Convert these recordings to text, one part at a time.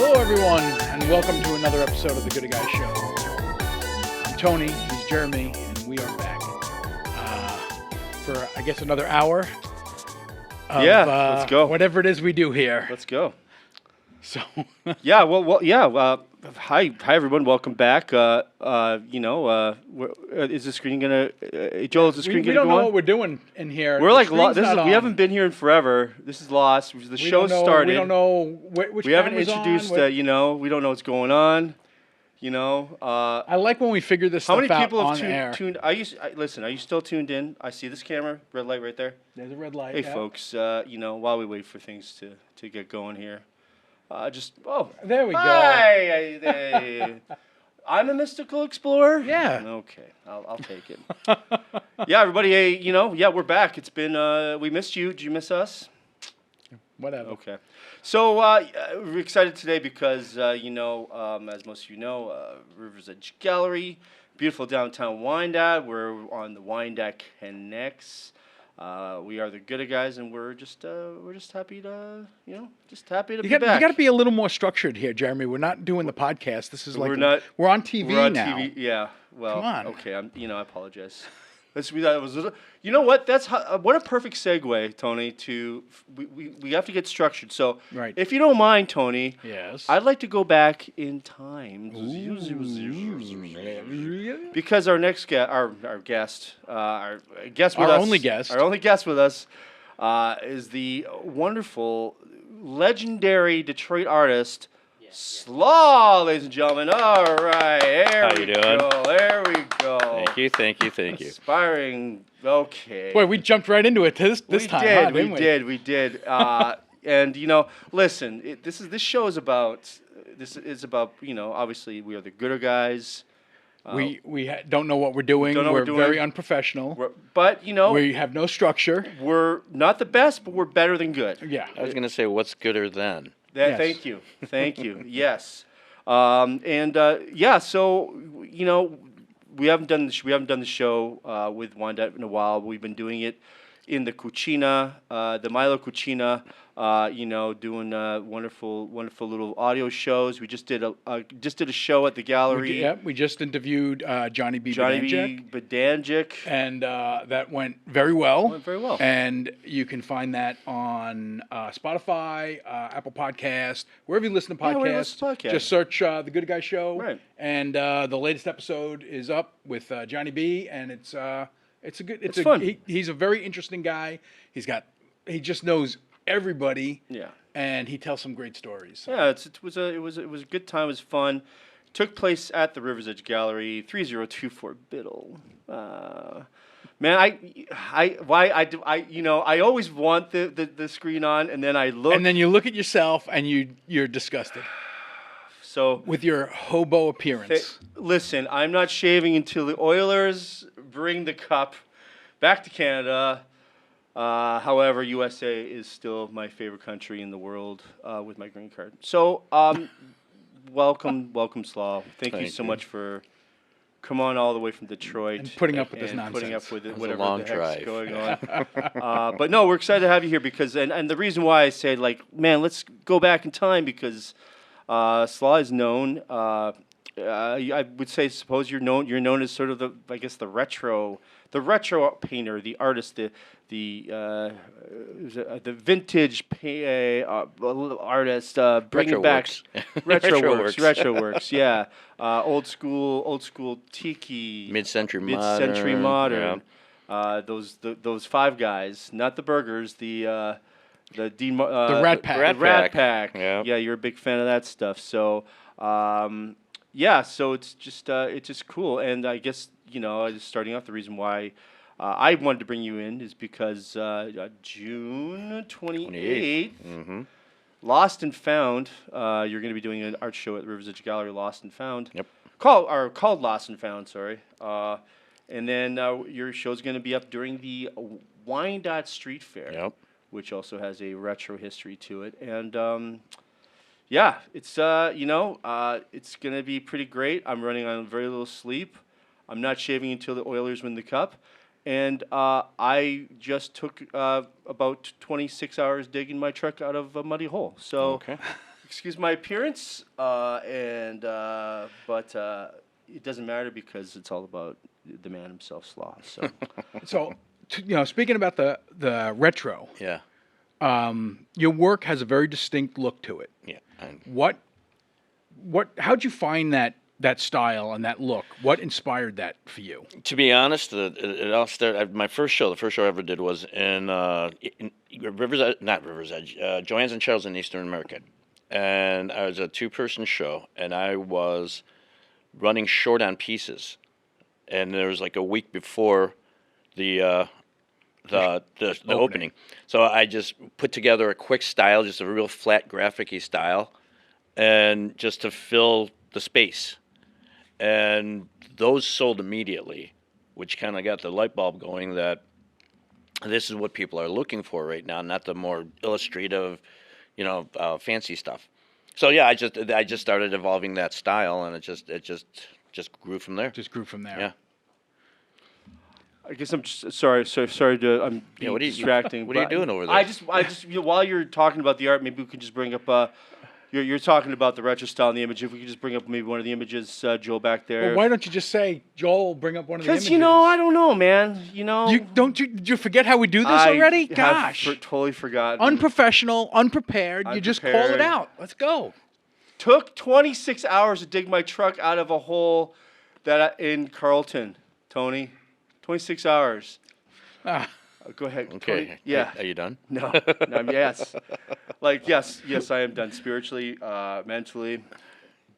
Hello, everyone, and welcome to another episode of the Good Guy Show. I'm Tony, he's Jeremy, and we are back for, I guess, another hour of let's go. whatever it is we do here. Let's go. So, hi, everyone. Welcome back. Is the screen gonna? Joel, is the screen we gonna don't go know on? what we're doing in here. We're The like screen's not we on. haven't been here in forever. This is Lost. The show started. We don't know which We haven't camera's introduced. on. We don't know what's going on. I like when we figure this How stuff many out people on have air. tuned? Listen. Are you still tuned in? I see this camera, red light right there. There's a red light. Hey, yeah. folks. While we wait for things to get going here, There we go. Hi. I'm a mystical explorer. Yeah. Okay, I'll take it. Yeah, everybody. Hey, we're back. It's been we missed you. Did you miss us? Whatever. Okay. So we're excited today because as most of you know, River's Edge Gallery, beautiful downtown Wyandotte. We're on the Wyandotte Connects. We are the Good Guys, and we're just happy to be back. You got to be a little more structured here, Jeremy. We're not doing the podcast. This is we're on TV we're on now. TV. Yeah. Well, come on. Okay. I apologize. You know what? That's what a perfect segue, Tony. We have to get structured. So, right. If you don't mind, Tony. Yes. I'd like to go back in time. Because our next guest, our only guest with us, is the wonderful, legendary Detroit artist. SLAW, ladies and gentlemen. All right, there we go. There we go. Thank you. Inspiring. Okay. Boy, we jumped right into it this time. We did. And listen, this show is about. This is about. Obviously, we are the Gooder Guys. We don't know what we're doing. We're very unprofessional. But we have no structure. We're not the best, but we're better than good. Yeah. I was gonna say, what's gooder than? Yes. Thank you. Yes. So we haven't done the show with Wyandotte in a while. We've been doing it in the Cucina, the Milo Cucina. Doing wonderful little audio shows. We just did a show at the gallery. We just interviewed Johnny B. Bedanjic. And that went very well. Well. And you can find that on Spotify, Apple Podcast, wherever you listen to podcasts. Just search The Good Guy Show. Right. And the latest episode is up with Johnny B. And it's fun. He's a very interesting guy. He just knows everybody. Yeah. And he tells some great stories. So. Yeah, it was a good time. It was fun. Took place at the River's Edge Gallery, 3024 Biddle. Man, I always want the screen on, and then I look. And then you look at yourself, and you're disgusted. So with your hobo appearance. Listen, I'm not shaving until the Oilers bring the cup back to Canada. However, USA is still my favorite country in the world with my green card. So, welcome, SLAW. Thank you so much for coming on all the way from Detroit and putting up with this nonsense. Putting up with it, whatever long the drive. heck's going on. But no, we're excited to have you here because, and the reason why I say let's go back in time because SLAW is known. I would say, suppose you're known as sort of the retro painter, the artist, the vintage artist, bringing back Retroworks, yeah, old school tiki, mid-century modern. Yeah. Those five guys, not the burgers, the Rat Pack. The Rat Pack. Yeah, you're a big fan of that stuff. So, so it's just cool, and I guess starting off, the reason why I wanted to bring you in is because June 28th, Lost and Found. You're going to be doing an art show at the River's Edge Gallery, Lost and Found. Yep. Called Lost and Found. Sorry. And then your show's going to be up during the Wyandotte Street Fair. Yep. Which also has a retro history to it, and it's it's gonna be pretty great. I'm running on very little sleep. I'm not shaving until the Oilers win the cup, and I just took about 26 hours digging my truck out of a muddy hole. So, okay. excuse my appearance, but it doesn't matter because it's all about the man himself, SLAW. So, So, speaking about the retro, Yeah. your work has a very distinct look to it. Yeah. How'd you find that style and that look? What inspired that for you? To be honest, it all started. My first show, the first show I ever did was in Rivers, not Rivers Edge, Joanne's and Charles in Eastern Market, and I was a two-person show, and I was running short on pieces, and there was like a week before the opening, so I just put together a quick style, just a real flat graphic-y style, and just to fill the space. And those sold immediately, which kind of got the light bulb going that this is what people are looking for right now, not the more illustrative, fancy stuff. So yeah, I just started evolving that style, and it just grew from there. Just grew from there. Yeah. I guess I'm just sorry to I'm being What are you distracting. What are you but doing over there? I just while you're talking about the art, maybe we could just bring up. You're talking about the retro style and the image. If we could just bring up maybe one of the images, Joe, back there. Well, why don't you just say, Joel, bring up one of the images? Because I don't know, man. Did you forget how we do this already? Gosh, totally forgotten. Unprofessional, unprepared. You just call it out. Let's go. Took 26 hours to dig my truck out of a hole in Carlton, Tony. 26 hours. Go ahead. Okay. Tony. Yeah. Are you done? No. Yes. Yes, I am done spiritually, mentally,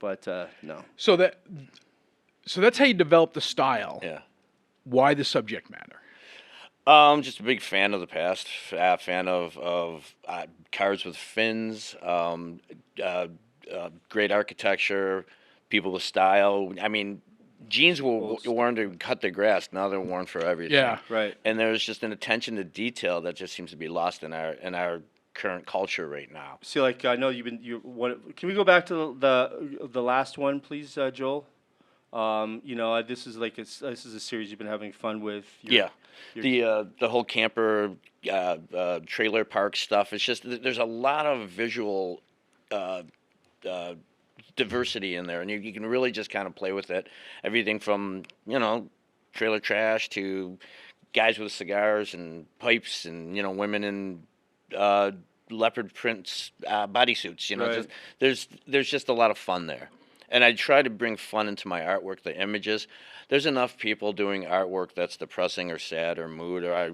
but no. So that's how you develop the style. Yeah. Why the subject matter? Just a big fan of the past. Fan of cars with fins. Great architecture. People with style. I mean, jeans were worn to cut the grass. Now they're worn for everything. Yeah, right. And there's just an attention to detail that just seems to be lost in our current culture right now. See, like I know can we go back to the last one, please, Joel? This is a series you've been having fun with. The whole camper trailer park stuff. It's just there's a lot of visual diversity in there, and you can really just kind of play with it. Everything from trailer trash to guys with cigars and pipes, and women in leopard prints bodysuits. Right. There's just a lot of fun there, and I try to bring fun into my artwork. The images. There's enough people doing artwork that's depressing or sad or mood or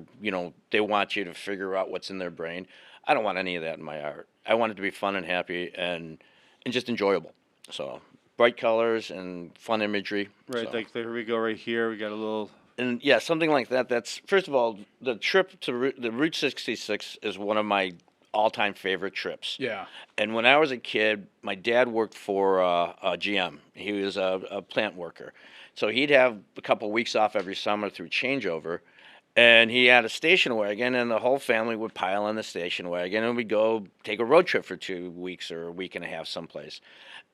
they want you to figure out what's in their brain. I don't want any of that in my art. I want it to be fun and happy and just enjoyable. So bright colors and fun imagery. Right, so. like here we go right here. We got a little. And yeah, something like that. That's first of all, the trip to the Route 66 is one of my all-time favorite trips. Yeah. And when I was a kid, my dad worked for GM. He was a plant worker, so he'd have a couple weeks off every summer through changeover. And he had a station wagon, and the whole family would pile in the station wagon, and we'd go take a road trip for 2 weeks or a week and a half someplace.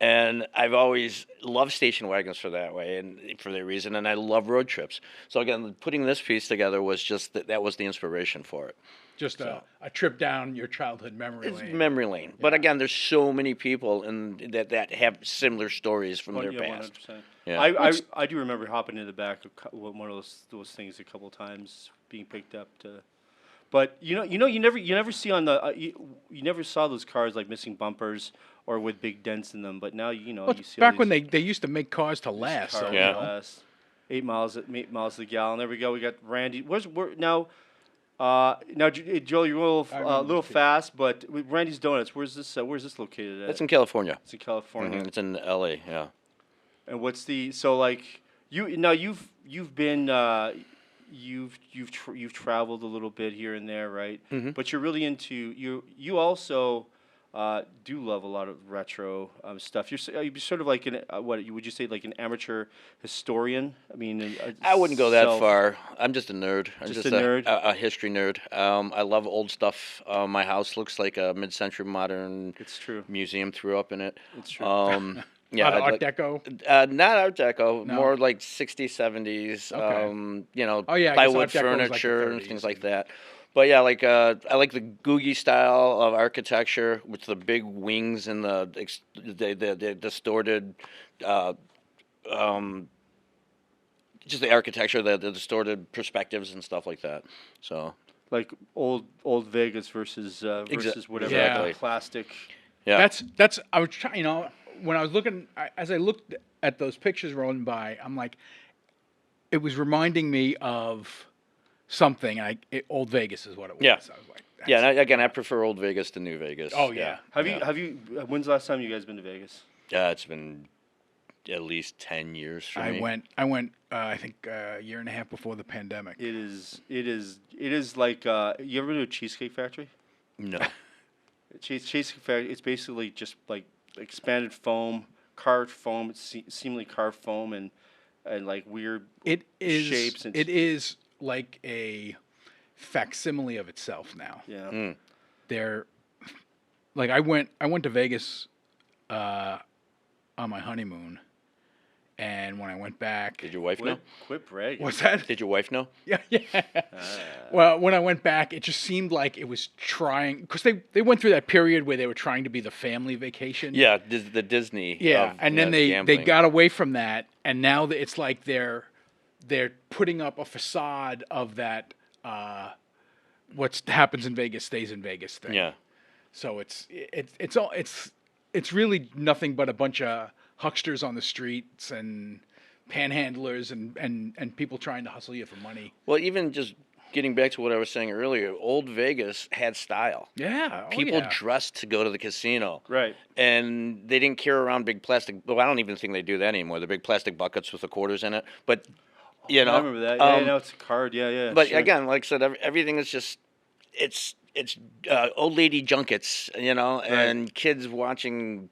And I've always loved station wagons for that way and for that reason, and I love road trips. So again, putting this piece together was just that was the inspiration for it. Just a trip down your childhood memory lane. It's memory lane. But again, there's so many people that have similar stories from their past. 100%. Yeah. I do remember hopping in the back of one of those things a couple times, being picked up to. But you never see on the you never saw those cars like missing bumpers or with big dents in them. But now you see back when they used to make cars to last. Cars So, Yeah. last 8 miles to the gallon. There we go. We got Randy. Now, Joel, you're a little fast, but with Randy's Donuts, where's this located at? It's in California. It's in California. It's in L.A. Yeah. And what's you've been you've traveled a little bit here and there, right? Mm-hmm. But you're really into you also do love a lot of retro stuff. You're sort of like would you say like an amateur historian? I mean, I wouldn't go that far. I'm just a nerd. I'm Just a nerd? a history nerd. I love old stuff. My house looks like a mid-century modern It's true. museum threw up in it. It's true. Yeah, Not I'd Art like- Deco. Not Art Deco, No. more like 60s, 70s. Okay. Oh yeah, I guess Art plywood Deco was like the furniture and 30s. things like that. But yeah, like I like the Googie style of architecture with the big wings and the distorted, uh, um, just the architecture, the distorted perspectives and stuff like that. So Like old Vegas versus whatever exactly. plastic. yeah, That's I was trying. When I was looking, as I looked at those pictures rolling by, I'm like, it was reminding me of something. Old Vegas is what it was. Yeah. I was like, yeah. And again, I prefer old Vegas to New Vegas. Oh, yeah. Have you? When's the last time you guys been to Vegas? It's been at least 10 years for me. I went. I think a year and a half before the pandemic. It is like you ever been to a Cheesecake Factory? No. Cheesecake Factory. It's basically just like expanded foam, carved foam. It's seemingly carved foam and like weird shapes. And It is like a facsimile of itself now. yeah. They're like I went to Vegas on my honeymoon, and when I went back, Did your wife know? Quit bragging. what's that? Did your wife know? Yeah, yeah. Well, when I went back, it just seemed like it was trying because they went through that period where they were trying to be the family vacation. Yeah, the Disney. Yeah, of, and then they gambling. got away from that, and now it's like they're putting up a facade of that. What happens in Vegas stays in Vegas thing. Yeah. So it's really nothing but a bunch of hucksters on the streets and panhandlers and people trying to hustle you for money. Well, even just getting back to what I was saying earlier, old Vegas had style. Yeah, People dressed to go to the casino. Right. And they didn't carry around big plastic. Well, I don't even think they do that anymore. The big plastic buckets with the quarters in it. But, you know. I remember that. Yeah, no, it's a card. Yeah, yeah. But sure. again, like I said, everything is just, it's old lady junkets, and kids watching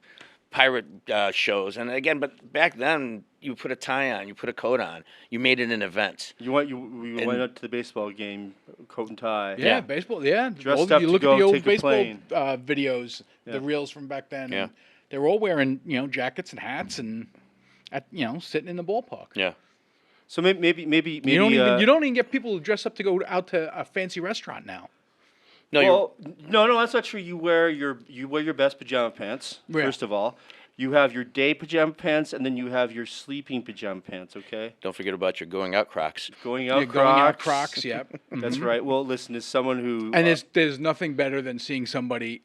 pirate shows. And again, but back then, you put a tie on, you put a coat on, you made it an event. You went up to the baseball game, coat and tie. Yeah, baseball. Yeah, Dressed up you to look go at the old take a baseball plane. videos, Yeah. the reels from back then. Yeah. And they were all wearing jackets and hats and sitting in the ballpark. Yeah. So maybe You don't even get people who dress up to go out to a fancy restaurant now. No, well, no, that's not true. You wear your best pajama pants. Yeah. First of all, you have your day pajama pants, and then you have your sleeping pajama pants. Okay. don't forget about your going out Crocs. Going out Going out Crocs. Yep. That's right. Well, listen, as someone who And there's nothing better than seeing somebody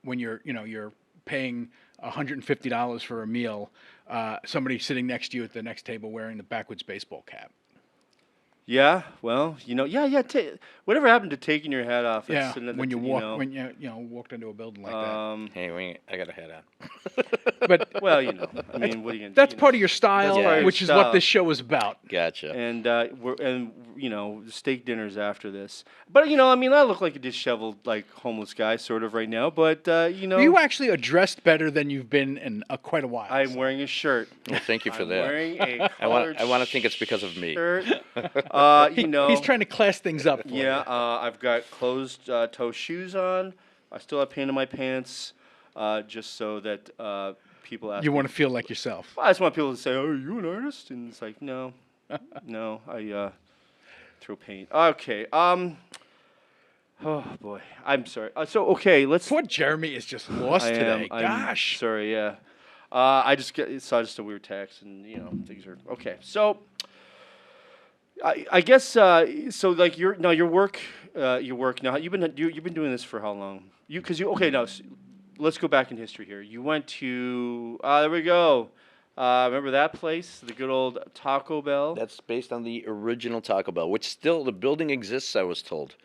when you're paying $150 for a meal, somebody sitting next to you at the next table wearing the backwards baseball cap. yeah, well, whatever happened to taking your hat off? and Yeah, sitting at when the you t- walk when you walked into a building like that. Hey, I got a hat on. But Well, I mean, what are you gonna? that's part of your style, That's part of your which is style. what this show is about. Gotcha. And steak dinners after this. But I mean, I look like a disheveled, like homeless guy, sort of right now. But You actually are dressed better than you've been in quite a while. I'm wearing a shirt. Well, thank you for I'm that. wearing a I want collared to think it's because of me. shirt. He's trying to class things up. For Yeah, you. I've got closed toe shoes on. I still have paint in my pants, just so that people ask. You me, want to feel like yourself. I just want people to say, "Oh, are you an artist?" And it's like, no, no, I throw paint. Okay. Oh boy, I'm sorry. So okay, let's. Poor Jeremy is just lost today. I'm Gosh. sorry. Yeah. I saw just a weird text, and things are okay. So. I guess so. Like your work now. You've been doing this for how long? Let's go back in history here. You went to there we go. Remember that place, the good old Taco Bell? That's based on the original Taco Bell, which still the building exists. I was told.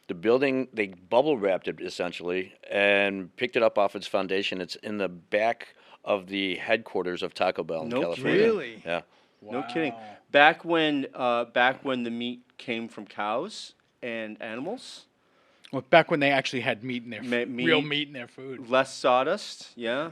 The building, they bubble wrapped it essentially and picked it up off its foundation. It's in the back of the headquarters of Taco Bell in No California. Really? Yeah. No kidding. Back when the meat came from cows and animals, Well, back when they actually had meat in their real meat. meat in their food. less sawdust. Yeah.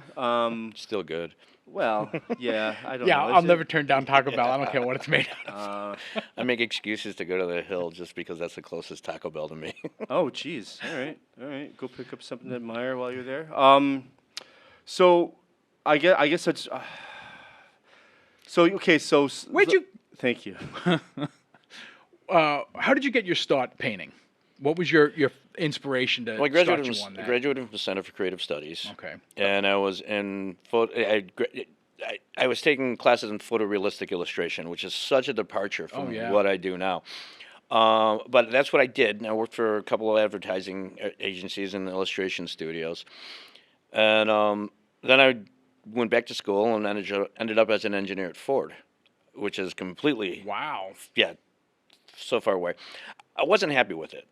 Still good. Well, yeah. I don't Yeah, know. I'll never turn down Taco Bell. I don't care what it's made out of. I make excuses to go to the Hill just because that's the closest Taco Bell to me. Oh, geez. All right. Go pick up something at Meijer while you're there. So, I guess that's. So okay. So Where'd you? Thank you. How did you get your start painting? What was your inspiration to Well, start you on I that? graduated from the Center for Creative Studies. Okay. And I was in I was taking classes in photorealistic illustration, which is such a departure from yeah. what I do now. But that's what I did. And I worked for a couple of advertising agencies and illustration studios. And then I went back to school and ended up as an engineer at Ford, which is completely, Wow. yeah, so far away. I wasn't happy with it.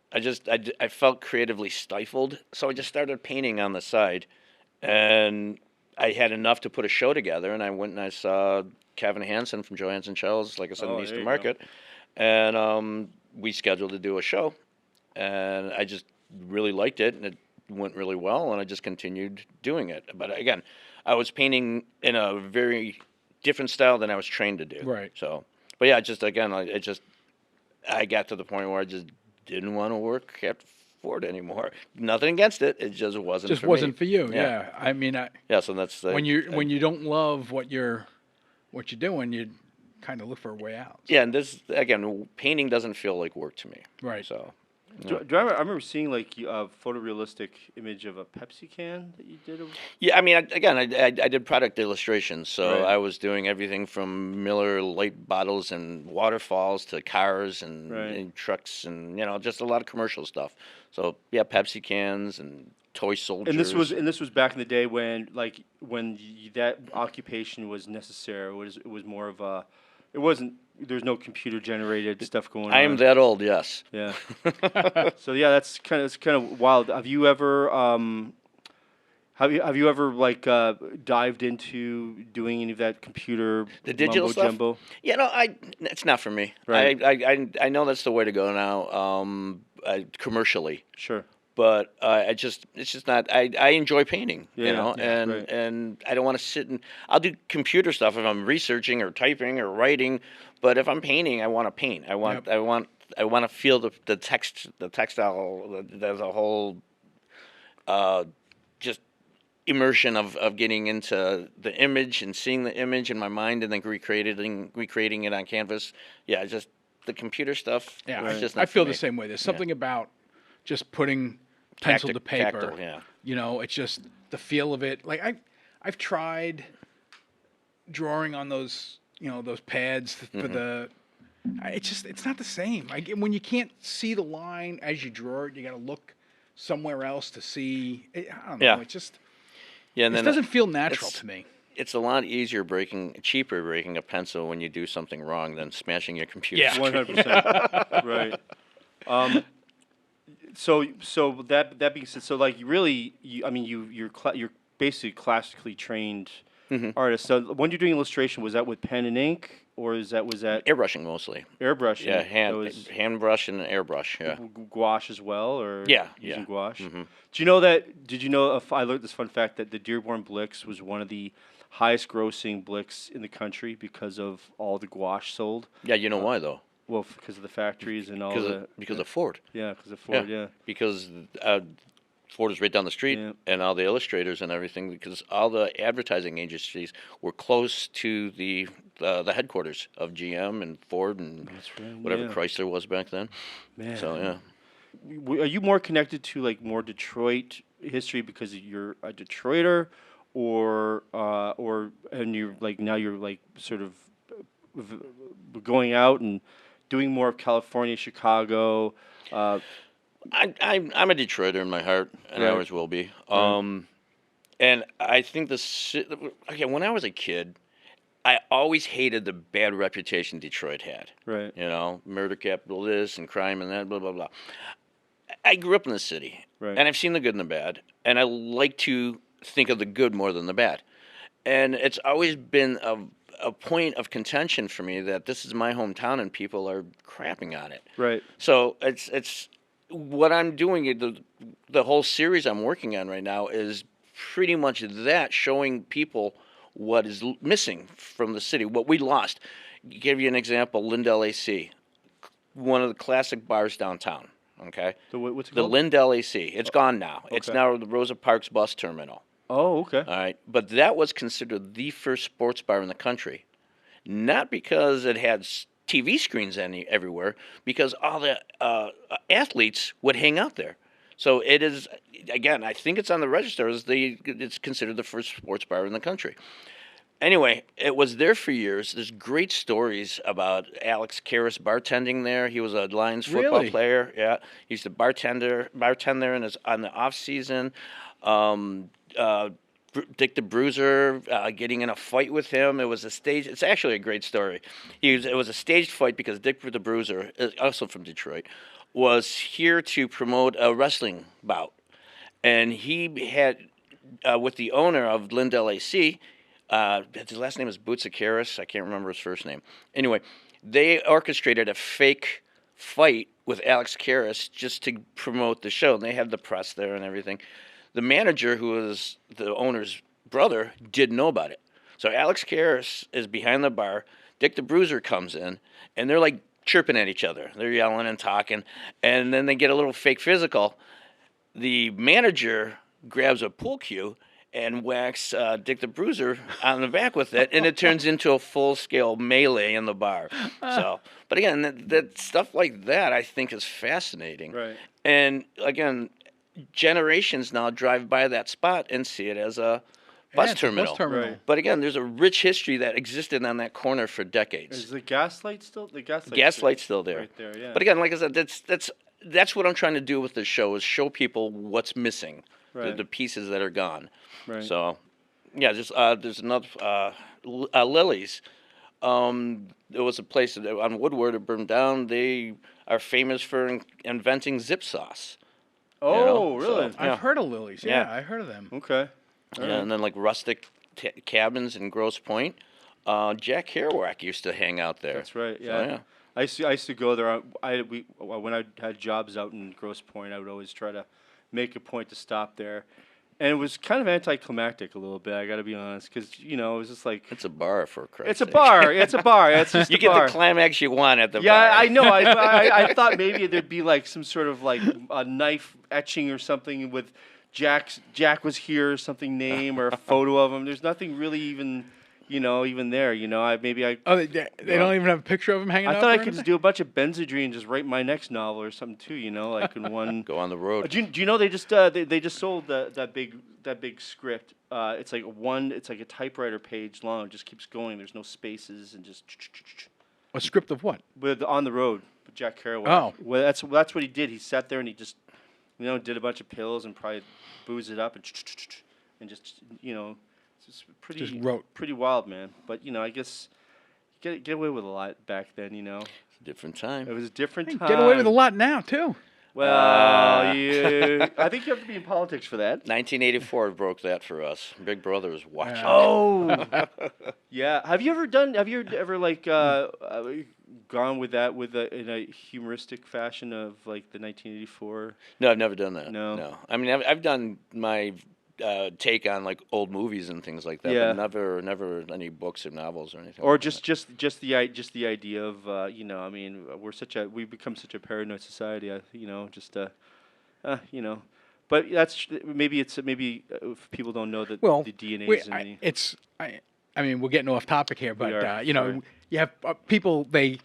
I felt creatively stifled. So I just started painting on the side. And I had enough to put a show together. And I went and I saw Kevin Hansen from Johannes and Charles, like I said, in there Eastern you go. Market. And we scheduled to do a show. And I just really liked it. And it went really well. And I just continued doing it. But again, I was painting in a very different style than I was trained to do. Right. So, but yeah, just again, I got to the point where I just didn't want to work at Ford anymore. Nothing against it. It just wasn't Just for wasn't me. for you. Yeah. I mean, Yeah, so that's when you don't love what you're doing, you kind of look for a way out. yeah, and this again, painting doesn't feel like work to me. Right. So I remember seeing like a photorealistic image of a Pepsi can that you did. yeah, I mean, I did product illustrations, so Right. I was doing everything from Miller light bottles and waterfalls to cars and, Right. and trucks and just a lot of commercial stuff. So yeah, Pepsi cans and toy soldiers. And this was back in the day when that occupation was necessary. It was more of a. It wasn't. There's no computer generated stuff going on. I am that old, yes. Yeah. So yeah, that's kind of wild. Have you ever have you ever like dived into doing any of that computer The digital mumbo stuff? jumbo? It's not for me. Right. I know that's the way to go now, commercially. Sure. But it's just not. I enjoy painting, Yeah, yeah, right. and I don't want to sit and. I'll do computer stuff if I'm researching or typing or writing, but if I'm painting, I want to paint. I want to feel the textile. There's a whole, just immersion of getting into the image and seeing the image in my mind and then recreating it on canvas. Yeah, just the computer stuff. Yeah. it's just I not feel for the me. same way. There's something about just putting pencil to paper. Tactile, yeah. It's just the feel of it. Like I've tried drawing on those those pads for the. It's not the same. When you can't see the line as you draw it, you got to look somewhere else to see. I don't know. Yeah. It just Yeah, and it then doesn't feel natural it's- to me. It's a lot cheaper breaking a pencil when you do something wrong than smashing your computer. Yeah. screen. 100%. Right. So that being said, so like you're basically classically trained artist. So when you're doing illustration, was that with pen and ink, or was that Airbrushing mostly. airbrushing? Yeah, That hand brush and airbrush. Yeah. gouache as well, or Yeah, using yeah. gouache. Mhm. Do you know that? Did you know? I learned this fun fact that the Dearborn Blix was one of the highest grossing Blix in the country because of all the gouache sold. Yeah, you know why though? Well, because of the factories and all Because of Ford. yeah, because of Ford. Yeah. Because Ford is right down the street, Yeah. and all the illustrators and everything. Because all the advertising agencies were close to the headquarters of GM and Ford and That's right. whatever yeah. Chrysler was back then. Man. So yeah. Are you more connected to like more Detroit history because you're a Detroiter, or and you're like now you're like sort of going out and doing more of California, Chicago? I'm a Detroiter in my heart, and I Right. always will be. Right. And I think when I was a kid, I always hated the bad reputation Detroit had. Right. Murder capital this and crime and that, blah blah blah. I grew up in the city, Right. and I've seen the good and the bad, and I like to think of the good more than the bad. And it's always been a point of contention for me that this is my hometown and people are crapping on it. Right. So it's what I'm doing. The whole series I'm working on right now is pretty much that, showing people what is missing from the city, what we lost. Give you an example: Lindell AC, one of the classic bars downtown. Okay, What's it the called? Lindell AC. It's gone now. It's Okay. now the Rosa Parks bus terminal. Oh, okay. All right, but that was considered the first sports bar in the country, not because it had TV screens everywhere because all the athletes would hang out there. So it is, again, I think it's on the register as it's considered the first sports bar in the country. Anyway, it was there for years. There's great stories about Alex Karras bartending there. He was a Lions football Really? player. Yeah, he used to bartender on the off season. Um, Dick the Bruiser getting in a fight with him. It was a stage. It's actually a great story. It was a staged fight because Dick the Bruiser, also from Detroit, was here to promote a wrestling bout, and he had with the owner of Lindell AC. His last name is Boutsikaris. I can't remember his first name. Anyway, they orchestrated a fake fight with Alex Karras just to promote the show. And they had the press there and everything. The manager, who was the owner's brother, didn't know about it. So Alex Karras is behind the bar. Dick the Bruiser comes in, and they're like chirping at each other. They're yelling and talking. And then they get a little fake physical. The manager grabs a pool cue and whacks Dick the Bruiser on the back with it, and it turns into a full-scale melee in the bar. So, but again, that stuff like that I think is fascinating. Right. And again, generations now drive by that spot and see it as a bus it's a terminal. bus terminal. Right. But again, there's a rich history that existed on that corner for decades. Is the Gaslight still Gaslight's still there. Right there, yeah. But again, like I said, that's what I'm trying to do with the show is show people what's missing, Right. the pieces that are gone. Right. So, yeah, there's another Lily's. There was a place on Woodward that burned down. They are famous for inventing zip sauce. Oh, know, really? so- I've heard of Lily's. Yeah, Yeah. I heard of them. Okay. All Yeah, right. and then like rustic cabins in Grosse Pointe. Jack Kerouac used to hang out there. That's right. So, Yeah. yeah. I used to go there. When I had jobs out in Grosse Pointe, I would always try to make a point to stop there, and it was kind of anticlimactic a little bit. I got to be honest, because it was just like It's a bar for Christ's it's a sake. bar. It's a bar. It's just You a get bar. the climax you want at the Yeah, bar. I know. I thought maybe there'd be like some sort of like a knife etching or something with Jack was here or something name or a photo of him. There's nothing really even there. I Oh, they don't even have a picture of him hanging out. thought I or could just anything? do a bunch of Benzedrine and just write my next novel or something too. Like in one. Go on the road. Do you know they just they just sold that big script? It's like a typewriter page long. It just keeps going. There's no spaces and just. A script of what? With On the Road with Jack Kerouac. Oh. Well, that's what he did. He sat there and he just, did a bunch of pills and probably boozed it up and just, it's just pretty Just wrote. pretty wild, man. But I guess get away with a lot back then. It's a different time. It was a different time. Get away with a lot now too. Well, I think you have to be in politics for that. 1984 broke that for us. Big Brother was watching. Oh, yeah. Have you ever like gone with that in a humoristic fashion of like the 1984? No, I've never done that. No. I mean, I've done my take on like old movies and things like that, Yeah. but never any books or novels or anything. Or like just the idea of I mean we've become such a paranoid society. But that's maybe if people don't know that Well, the DNA is in the. I mean, we're getting off topic here, but We are, you know, sorry. you have people they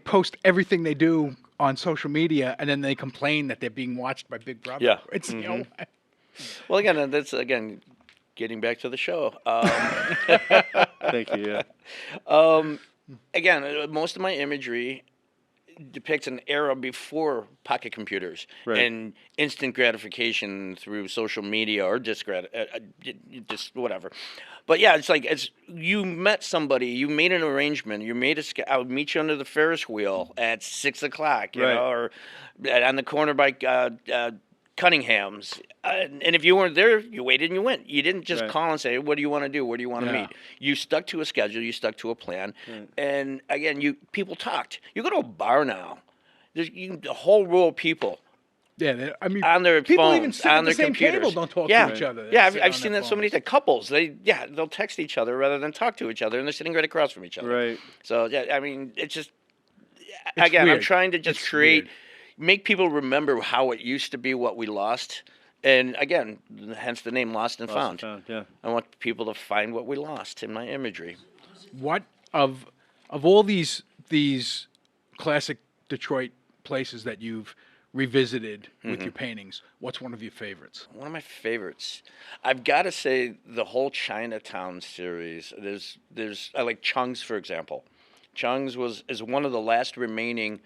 post everything they do on social media, and then they complain that they're being watched by Big Brother. Yeah. It's you know, that. Well, again, that's getting back to the show. Thank you. Yeah. Again, most of my imagery depicts an era before pocket computers Right. and instant gratification through social media or just whatever. But yeah, it's like you met somebody, you made an arrangement, I would meet you under the Ferris wheel at 6 o'clock, you Right. know, or on the corner by Cunningham's. And if you weren't there, you waited and you went. You didn't just Right. call and say, what do you want to do? Where do you want to Yeah. meet? You stuck to a schedule. You stuck to a plan. Right. And again, people talked. You go to a bar now, there's a whole row of people yeah. I mean, on their people phones, even sit on at the their same computers. table don't talk yeah. to each other. Yeah, They sit I've on seen their that so many phones. times. Couples, they'll text each other rather than talk to each other, and they're sitting right across from each other. Right. So yeah, I mean, it's just It's again, I'm weird. trying to just It's create, weird. make people remember how it used to be, what we lost, and again, hence the name Lost and Found. Yeah. I want people to find what we lost in my imagery. What of all these these classic Detroit places that you've revisited with your paintings, what's one of your favorites? One of my favorites, I've got to say, the whole Chinatown series. I like Chung's, for example. Chung's is one of the last remaining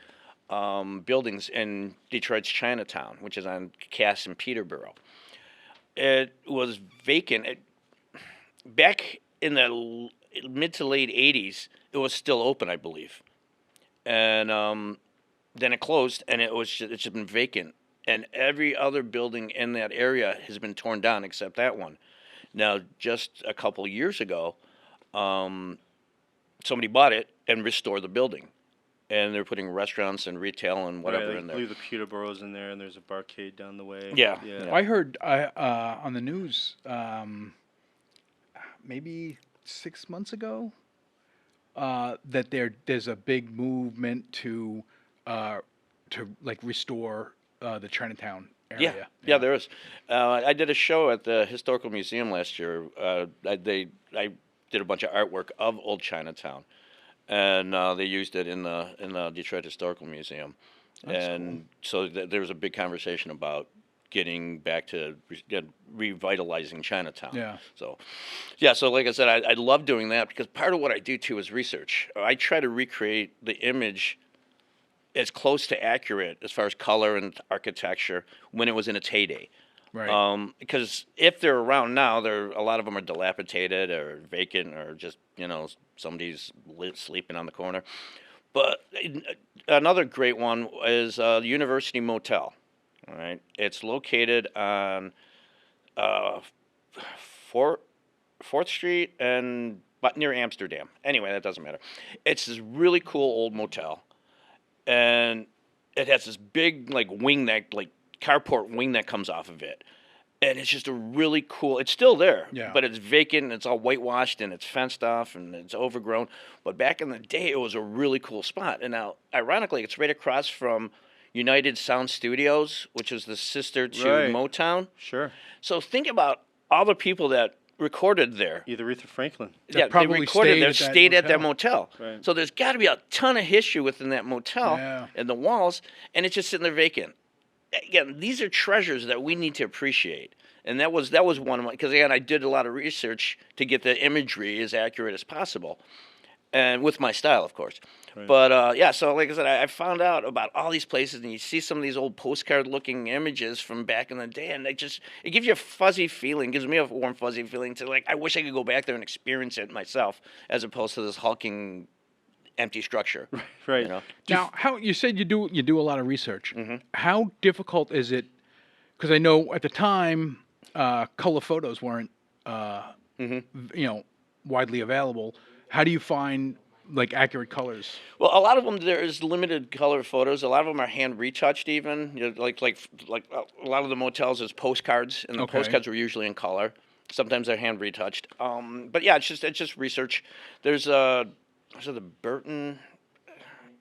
buildings in Detroit's Chinatown, which is on Cass and Peterborough. It was vacant. Back in the mid to late 80s, it was still open, I believe. And then it closed, and it's just been vacant. And every other building in that area has been torn down except that one. Now, just a couple years ago, somebody bought it and restored the building. And they're putting restaurants and retail and whatever in there. I believe the Peterborough's in there, and there's a barcade down the way. Yeah. I heard on the news maybe 6 months ago that there's a big movement to like restore the Chinatown area. Yeah, there is. I did a show at the Historical Museum last year. I did a bunch of artwork of old Chinatown, and they used it in the Detroit Historical Museum. That's and so there was a big conversation about getting back to revitalizing Chinatown. Yeah. So like I said, I love doing that because part of what I do too is research. I try to recreate the image as close to accurate as far as color and architecture when it was in its heyday. Right. Because if they're around now, a lot of them are dilapidated or vacant or just somebody's sleeping on the corner. But another great one is the University Motel. All right, it's located on 4th Street but near Amsterdam. Anyway, that doesn't matter. It's this really cool old motel, and it has this big wing carport wing that comes off of it. And it's just a really cool. It's still there, but it's vacant. And it's all whitewashed and it's fenced off and it's overgrown. But back in the day, it was a really cool spot. And now, ironically, it's right across from United Sound Studios, which is the sister to Motown. Sure. So think about all the people that recorded there. Either Aretha Franklin. Yeah, they recorded there, stayed at that motel. Right. So there's got to be a ton of history within that motel and the walls, and it's just sitting there vacant. Again, these are treasures that we need to appreciate. And that was one of my, because again, I did a lot of research to get the imagery as accurate as possible. And with my style, of course. Right. But so like I said, I found out about all these places, and you see some of these old postcard-looking images from back in the day, and it gives you a fuzzy feeling, gives me a warm, fuzzy feeling to I wish I could go back there and experience it myself, as opposed to this hulking, empty structure. Right. Now, how you said you do a lot of research. Mm-hmm. How difficult is it? Because I know at the time, color photos weren't, widely available. How do you find accurate colors? Well, a lot of them there is limited color photos. A lot of them are hand retouched. Even like a lot of the motels is postcards, and the postcards were usually in color. Sometimes they're hand retouched. But yeah, it's just research. There's the Burton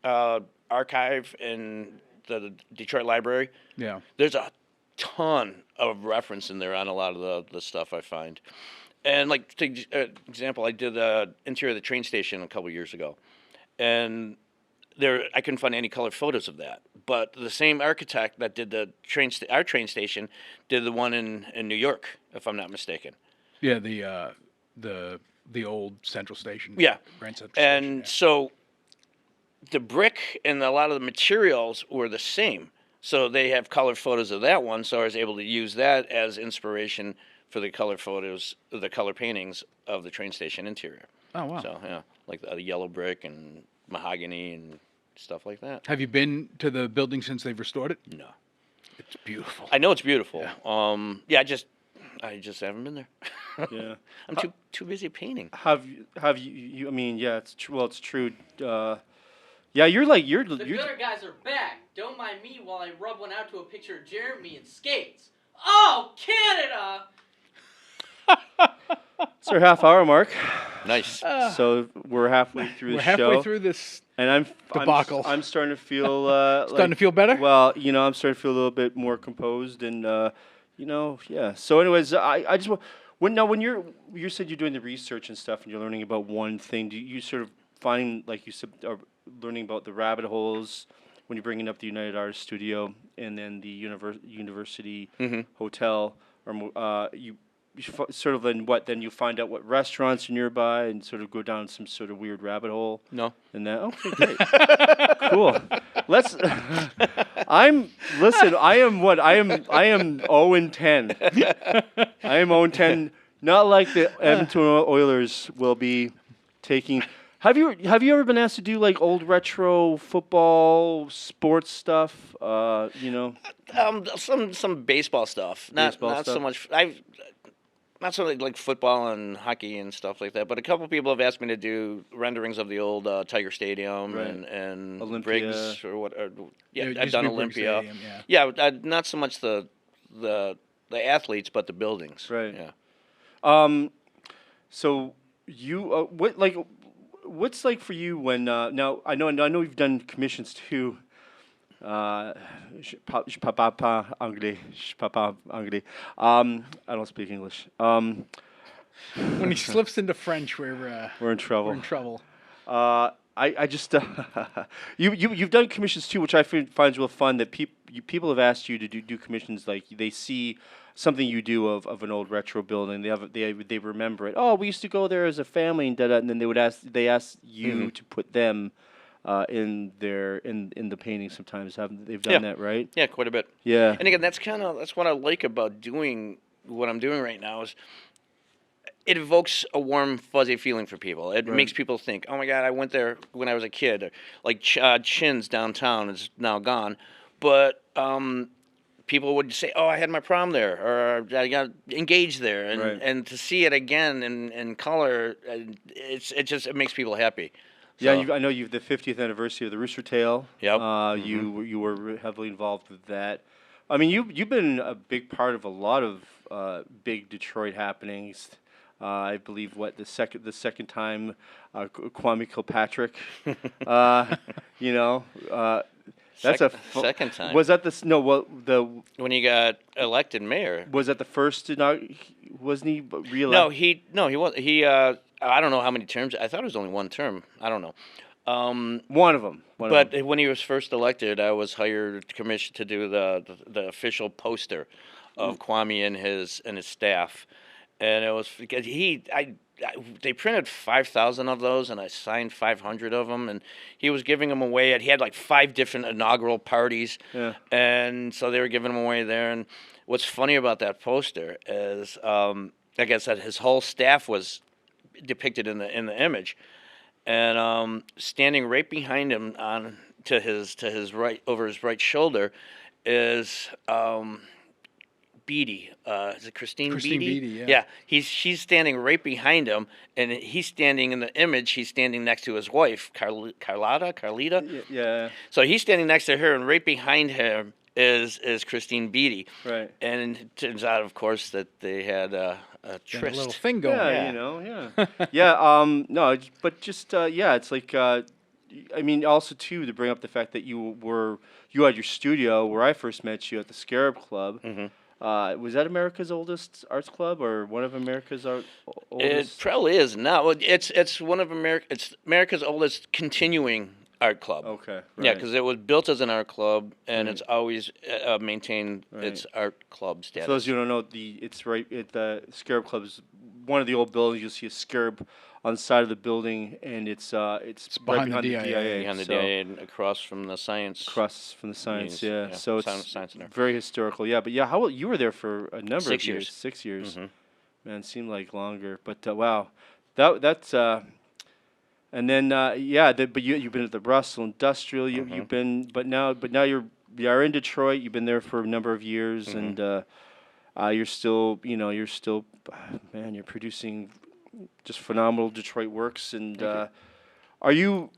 archive in the Detroit Library. Yeah. There's a ton of reference in there on a lot of the stuff I find. And example, I did the interior of the train station a couple years ago, and I couldn't find any color photos of that. But the same architect that did our train station did the one in New York, if I'm not mistaken. Yeah, the old Central Station. Yeah, Grand Central and Station, so the brick and a lot of the materials were the same. So they have color photos of that one, so I was able to use that as inspiration for the color photos, the color paintings of the train station interior. Oh, wow. So, yeah, like the yellow brick and mahogany and stuff like that. Have you been to the building since they've restored it? No. It's beautiful. I know it's beautiful. Yeah. I just haven't been there. Yeah. I'm too busy painting. Have you? I mean, yeah, it's true. Well, it's true. Yeah, you're. The gooder guys are back. Don't mind me while I rub one out to a picture of Jeremy in skates. Oh, Canada! It's our half-hour mark. Nice. So we're halfway through the show. We're halfway through this. And I'm debacle. I'm starting to feel. Starting to feel better? Well, I'm starting to feel a little bit more composed, and yeah. So, anyways, I just when you said you're doing the research and stuff, and you're learning about one thing, do you sort of find, like you said, learning about the rabbit holes when you're bringing up the United Artists Studio and then the University Hotel, or sort of then you find out what restaurants are nearby and sort of go down some sort of weird rabbit hole. No. And then okay, great, cool. Let's. Listen. I am 0-10. I am 0-10. Not like the Edmonton Oilers will be taking. Have you ever been asked to do like old retro football sports stuff? Some baseball stuff. Not Baseball so stuff? much. Not so like football and hockey and stuff like that. But a couple people have asked me to do renderings of the old Tiger Stadium Right. and Olympia. Briggs or what. Yeah, it I've used to done be Briggs Olympia. Stadium, Not so much the athletes, but the buildings. Right. Yeah. So you what's like for you when now I know you've done commissions too. Je parle pas anglais. Je parle pas anglais. I don't speak English. When he slips into French, We're in trouble. we're in trouble. I just you've done commissions too, which I find real fun. That people have asked you to do commissions, like they see something you do of an old retro building. They remember it. Oh, we used to go there as a family and and then they ask you to put them in the painting. Sometimes they've done that, right? Yeah, quite a bit. Yeah. And again, that's what I like about doing what I'm doing right now is it evokes a warm, fuzzy feeling for people. It makes people think, "Oh my God, I went there when I was a kid." Or, like Chin's downtown is now gone, but people would say, "Oh, I had my prom there," or "I got engaged there," and Right. and to see it again in color, it makes people happy. Yeah, So- I know you've the 50th anniversary of the Rooster Tail. Yep. You were heavily involved with that. I mean, you've been a big part of a lot of big Detroit happenings. I believe the second time Kwame Kilpatrick. That's second time. Was that the When he got elected mayor. was that the first? Wasn't he reelected? No, he was. I don't know how many terms. I thought it was only one term. I don't know. One of them. But when he was first elected, I was hired commissioned to do the official poster of Kwame and his staff, and it was because they printed 5,000 of those, and I signed 500 of them, and he was giving them away. He had like 5 different inaugural parties, and so they were giving them away there. And what's funny about that poster is, like I said, his whole staff was depicted in the image, and standing right behind him to his right, over his right shoulder, is Beatty. Is it Christine Beatty? Beatty, yeah. Yeah, she's standing right behind him, and he's standing in the image. He's standing next to his wife, Carlita. Yeah. So he's standing next to her, and right behind him is Christine Beatty. Right. And it turns out, of course, that they had a Got tryst. a little thing going. Yeah, yeah. No, but just it's like I mean, also too, to bring up the fact that you had your studio where I first met you at the Scarab Club. Was that America's oldest arts club or one of America's It oldest? probably is now. It's one of America's oldest continuing art club. Okay. Right. Yeah, because it was built as an art club, and it's always maintained its art club status. For those who don't know, it's right at the Scarab Club is one of the old buildings. You'll see a scarab on the side of the building, and it's right behind behind the the DIA. DIA. behind the so DIA and across from the science. across from the science, Museum, yeah. So it's Science Center. very historical, yeah. But yeah, how you were there for a number 6 of years? years. 6 years, Mhm. man, it seemed like longer. But wow, that's and then but you've been at the Russell Industrial. You've been, but now you're in Detroit. You've been there for a number of years, and you're still man, you're producing just phenomenal Detroit works. And are you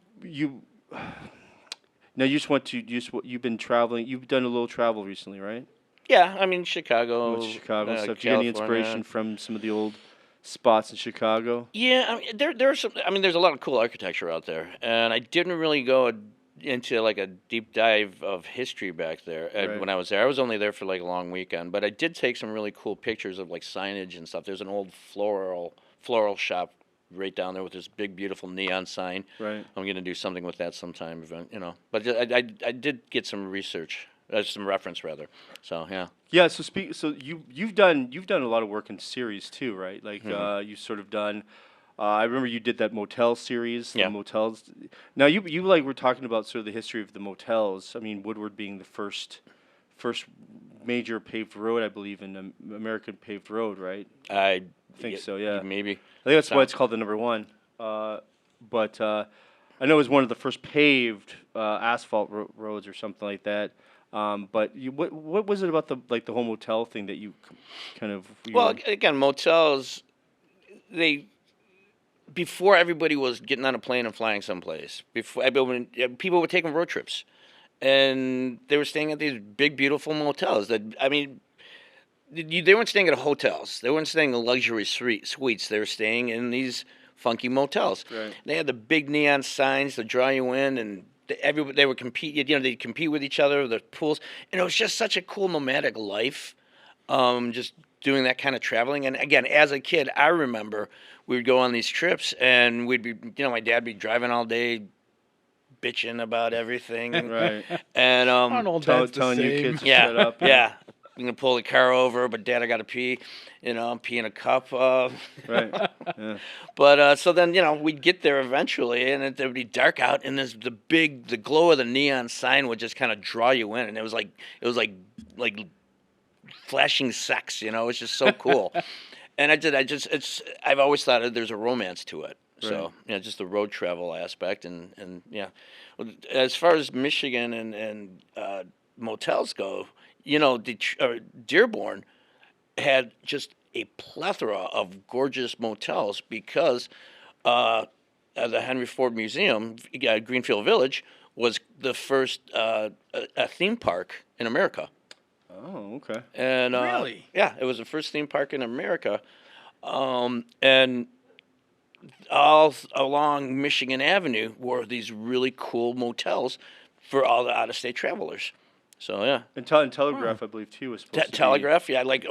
now you've been traveling. You've done a little travel recently, right? Yeah, I mean Chicago. Went to Chicago. So if you get any inspiration from some of the old spots in Chicago? Yeah, I mean there are some. I mean, there's a lot of cool architecture out there, and I didn't really go into like a deep dive of history back there Right. when I was there. I was only there for like a long weekend, but I did take some really cool pictures of like signage and stuff. There's an old floral shop right down there with this big, beautiful neon sign. Right. I'm going to do something with that sometime, you know. But I did get some research, some reference rather. So yeah. Yeah. So you've done a lot of work in series too, right? Like you've sort of done. I remember you did that motel series. Yeah. The motels. Now you like were talking about sort of the history of the motels. I mean, Woodward being the first major paved road, I believe, in American paved road, right? I think so, yeah. Maybe. I think that's why it's called the number one. But I know it was one of the first paved asphalt roads or something like that. But what was it about the whole motel thing that you kind of? Well, again, motels, they before everybody was getting on a plane and flying someplace. Before when people were taking road trips, and they were staying at these big, beautiful motels. That I mean, they weren't staying at hotels. They weren't staying in luxury suites. They were staying in these funky motels. Right. They had the big neon signs to draw you in, and they would compete. You know, they'd compete with each other. The pools, and it was just such a cool nomadic life. Just doing that kind of traveling. And again, as a kid, I remember we would go on these trips, and we'd be, you know, my dad would be driving all day, bitching about everything. Right. And Aren't all dads the telling you same? kids to yeah, shut up. yeah. I'm gonna pull the car over, but Dad, I gotta pee. You know, I'm peeing in a cup. Right. Yeah. But so then, you know, we'd get there eventually, and it would be dark out, and the glow of the neon sign would just kind of draw you in, and it was like flashing sex. You know, it's just so cool. And I've always thought that there's a romance to it. So Right. you know, just the road travel aspect, and yeah. Well, as far as Michigan and motels go, you know, Dearborn had just a plethora of gorgeous motels because the Henry Ford Museum, Greenfield Village, was the first a theme park in America. Oh, okay. And Really? yeah, it was the first theme park in America, and all along Michigan Avenue were these really cool motels for all the out-of-state travelers. So yeah, And Telegraph, I believe, too, was supposed to be. Telegraph, yeah, like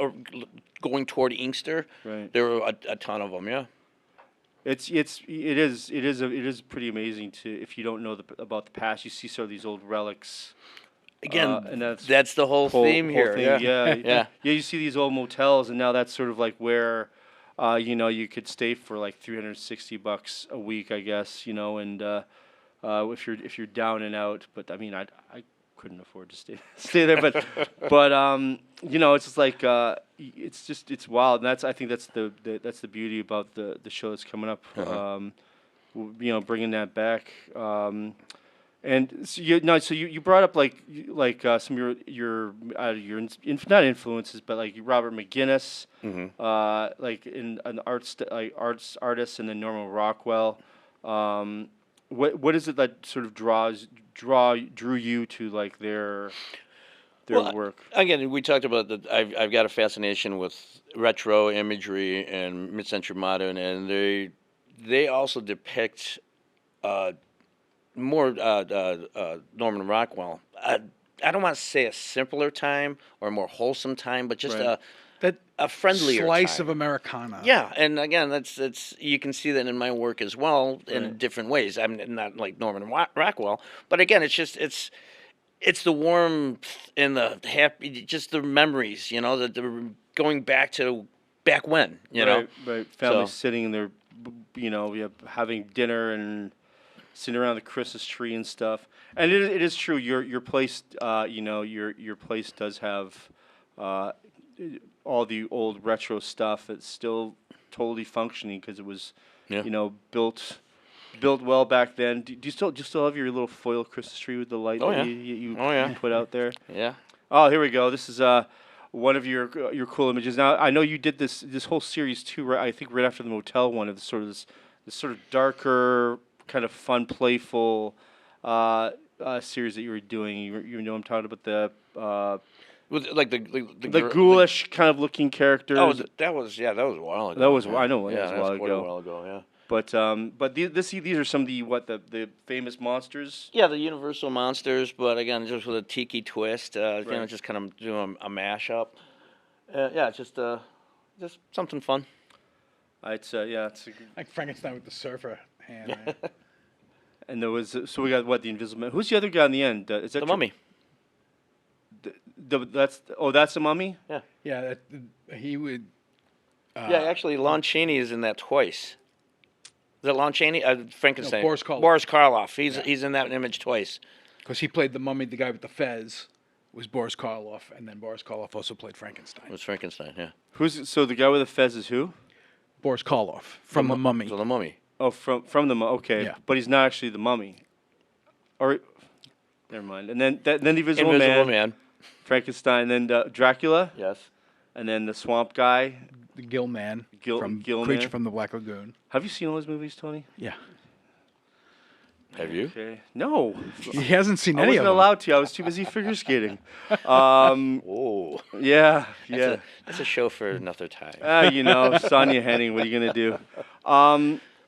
going toward Inkster. Right. There were a ton of them, yeah. It is pretty amazing to, if you don't know about the past, you see sort of these old relics. Again, And that's the whole theme here. thing, Yeah. yeah. Yeah. Yeah, you see these old motels, and now that's sort of like where, you know, you could stay for like $360 a week, I guess, you know, and if you're down and out. But I mean, I couldn't afford to stay there, but you know, it's just like it's wild, and I think that's the beauty about the show that's coming up. You know, bringing that back. And so you brought up like some of your not influences, but like Robert McGinnis, like in an arts artist, and then Norman Rockwell. What is it that sort of drew you to like their work? Again, we talked about that. I've got a fascination with retro imagery and mid-century modern, and they also depict more Norman Rockwell. I don't want to say a simpler time or a more wholesome time, but just Right. a friendlier Slice time. of Americana. Yeah, and again, that's you can see that in my work as well in Right. different ways. I'm not like Norman Rockwell, but again, it's the warmth and the happy, just the memories, you know, that they're going back when, you know. Right. Families So- sitting in their, you know, having dinner and sitting around the Christmas tree and stuff. And it is true. Your place, you know, your place does have all the old retro stuff. It's still totally functioning because it was, Yeah. you know, built well back then. Do you still have your little foil Christmas tree with the light Oh, that yeah. you Oh, yeah. put out there? Yeah. Oh, here we go. This is one of your cool images. Now I know you did this whole series too. Right, I think right after the motel one of this sort of darker, kind of fun, playful series that you were doing. You know, I'm talking about the With like the ghoulish kind of looking characters. Oh, that was a while ago. That was- yeah. I know, yeah, Yeah, it was a that while was quite ago. a while ago. Yeah. But these are some of the famous monsters. Yeah, the Universal monsters, but again, just with a tiki twist. You know, Right. just kind of doing a mashup. Yeah, just something fun. It's it's Like Frankenstein with the surfer hand. Right? and there was so we got the Invisible Man. Who's the other guy in the end? Is that The Mummy. That's the Mummy. Yeah, he would. Yeah, actually, Lon Chaney is in that twice. Is it Lon Chaney? Frankenstein. No, Boris Karloff. Boris Karloff. He's in that image twice. Because he played the mummy, the guy with the fez was Boris Karloff, and then Boris Karloff also played Frankenstein. It was Frankenstein. Yeah. So the guy with the fez is who? Boris Karloff from the Mummy. So the Mummy. Oh, from the okay, Yeah. but he's not actually the Mummy. Or, never mind. And then the Invisible Man. Frankenstein, then Dracula, Yes. and then the Swamp Guy. The Gill Man from Gill Creature Man. from the Black Lagoon. Have you seen all those movies, Tony? Yeah, Have you? Okay. No. he hasn't seen I any wasn't of them. allowed to. I was too busy figure skating. Whoa. Yeah, yeah. That's a show for another time. You know, Sonia Henning. What are you gonna do?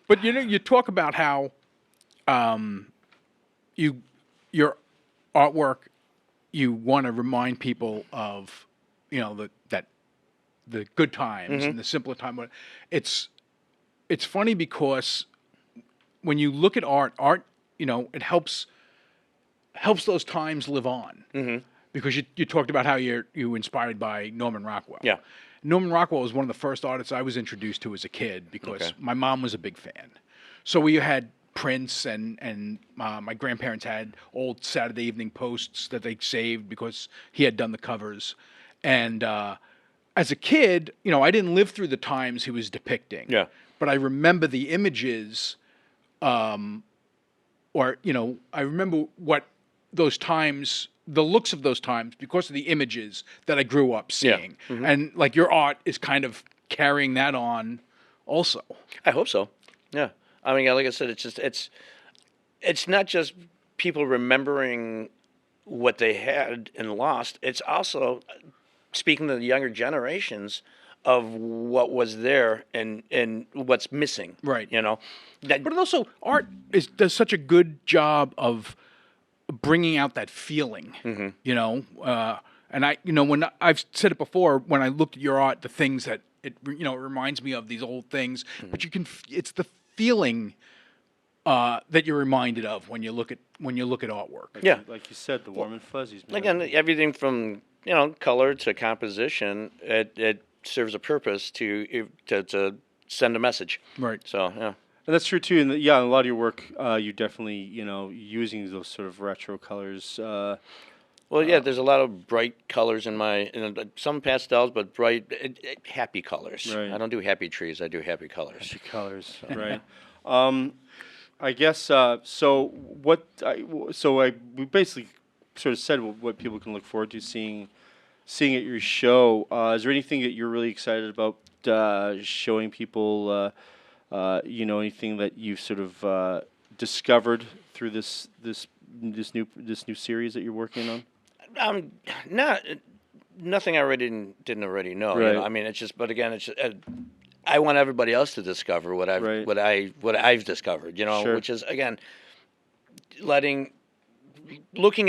But you talk about how your artwork, you want to remind people of, the good times and the simpler time. But it's funny because when you look at art, it helps those times live on. Because you talked about how you were inspired by Norman Rockwell. Yeah. Norman Rockwell was one of the first artists I was introduced to as a kid because my mom was a big fan. So we had prints and my grandparents had old Saturday Evening Posts that they saved because he had done the covers. And as a kid, I didn't live through the times he was depicting. Yeah. But I remember the images, I remember what those times, the looks of those times, because of the images that I grew up seeing. And like your art is kind of carrying that on also. I hope so. Yeah. I mean, like I said, it's not just people remembering what they had and lost. It's also speaking to the younger generations of what was there and what's missing. Right. That, But also, art does such a good job of bringing out that feeling, and when I've said it before, when I looked at your art, the things that it reminds me of these old things, but it's the feeling that you're reminded of when you look at artwork. Yeah. Like you said, the warm and fuzzies. Man. again, everything from color to composition, it serves a purpose to send a message. Right. So yeah. And that's true too. And in a lot of your work, you definitely using those sort of retro colors. Well, yeah, there's a lot of bright colors in some pastels, but bright, happy colors. Right. I don't do happy trees. I do happy colors. Happy colors, right? I guess so. We basically sort of said what people can look forward to seeing at your show. Is there anything that you're really excited about showing people? Anything that you've sort of discovered through this new series that you're working on? Nothing I didn't already know. Right. I mean, it's just. But again, it's. I want everybody else to discover what I've discovered. Sure. Which is again, looking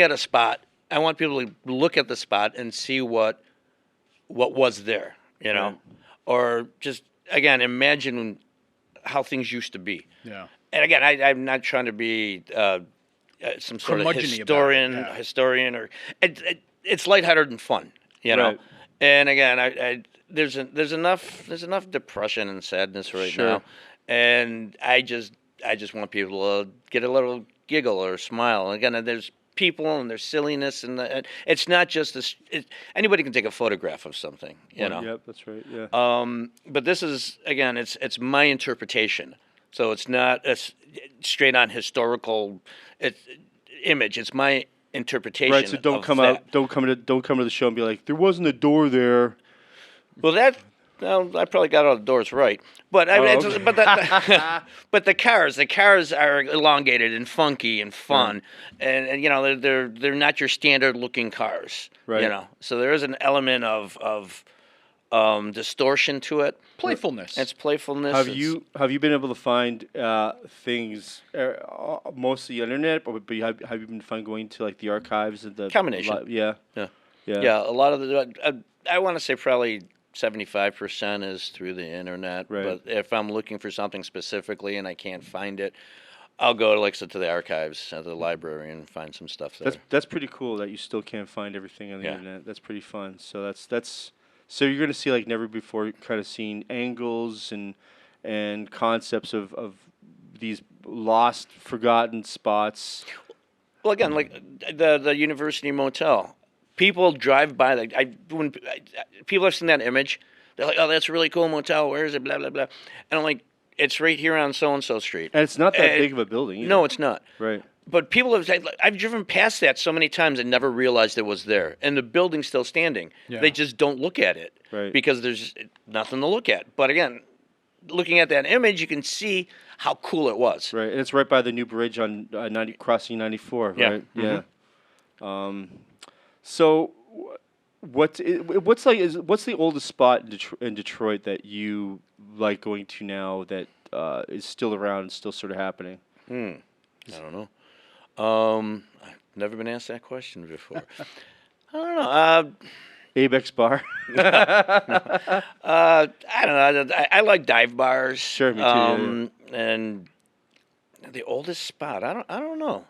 at a spot. I want people to look at the spot and see what was there. Right. Or just again imagine how things used to be. Yeah. And again, I'm not trying to be some sort of Curmudgeon-y about it, historian, or it's lighthearted and fun, Right. And again, there's enough depression and sadness right Sure. now, and I just want people to get a little giggle or smile. And again, there's people and there's silliness, and it's not just this. Anybody can take a photograph of something, Yep, that's right. Yeah. But this is again, it's my interpretation. So it's not a straight on historical image. It's my interpretation. Right. So don't of come that. out. Don't come to the show and be like, there wasn't a door there. Well, I probably got all the doors right, but okay. but the cars are elongated and funky and fun, and they're not your standard looking cars. Right. So there is an element of distortion to it. Playfulness. It's playfulness. Have you been able to find things mostly on the internet, but have you been going to like the archives and the Combination. Yeah. Yeah. A lot of I want to say probably 75% is through the internet. Right. But if I'm looking for something specifically and I can't find it, I'll go to the archives at the library and find some stuff there. That's pretty cool that you still can't find everything on the Yeah. internet. That's pretty fun. So that's so you're gonna see like never before kind of seen angles and concepts of these lost, forgotten spots. Well, again, like the University Motel, people drive by. When people have seen that image, they're like, "Oh, that's a really cool motel. Where is it?" Blah blah blah. And I'm like, "It's right here on so and so street." And it's not that And- big of a building either. No, it's not. Right. But people have said, I've driven past that so many times and never realized it was there. And the building's still standing. Yeah. They just don't look at it Right. because there's nothing to look at. But again, looking at that image, you can see how cool it was. Right, and it's right by the new bridge on crossing 94, Yeah. right? Yeah. So, what's the oldest spot in Detroit that you like going to now that is still around and still sort of happening? I don't know. I've never been asked that question before. I don't know. Abex Bar. I don't know. I like dive bars. Sure, me too, yeah. And the oldest spot, I don't know.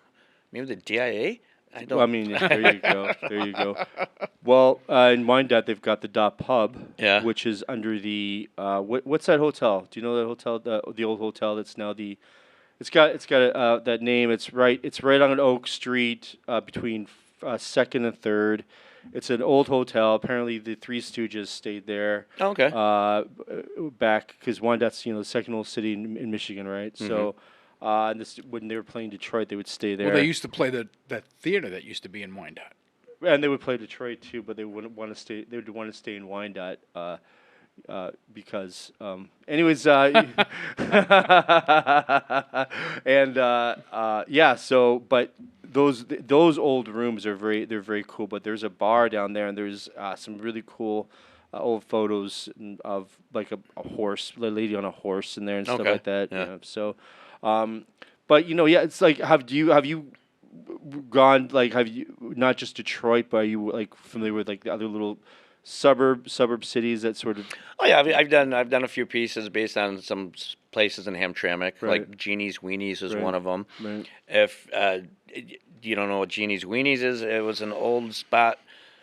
Maybe the DIA. I don't. Well, I mean, there you go. There you go. Well, in Wyandotte, they've got the Dot Pub, Yeah. which is under the what's that hotel? Do you know that hotel? The old hotel that's now the. It's got that name. It's right on Oak Street between Second and Third. It's an old hotel. Apparently, the Three Stooges stayed there. Okay. Back because Wyandotte's the second oldest city in Michigan, right? So. And this, when they were playing Detroit, they would stay there. Well, they used to play that theater that used to be in Wyandotte. And they would play Detroit too, but they wouldn't want to stay. They would want to stay in Wyandotte because, anyways, and yeah. So, but those old rooms are they're very cool. But there's a bar down there, and there's some really cool old photos of like a horse, a lady on a horse in there and stuff Okay, like that. yeah. You know, so, but yeah, it's like have you gone like have you not just Detroit, but are you like familiar with like the other little suburb cities that sort of Oh yeah, I've done a few pieces based on some places in Hamtramck, Right. like Jeannie's Weenies is Right. one of them. Right. If you don't know what Jeannie's Weenies is, it was an old spot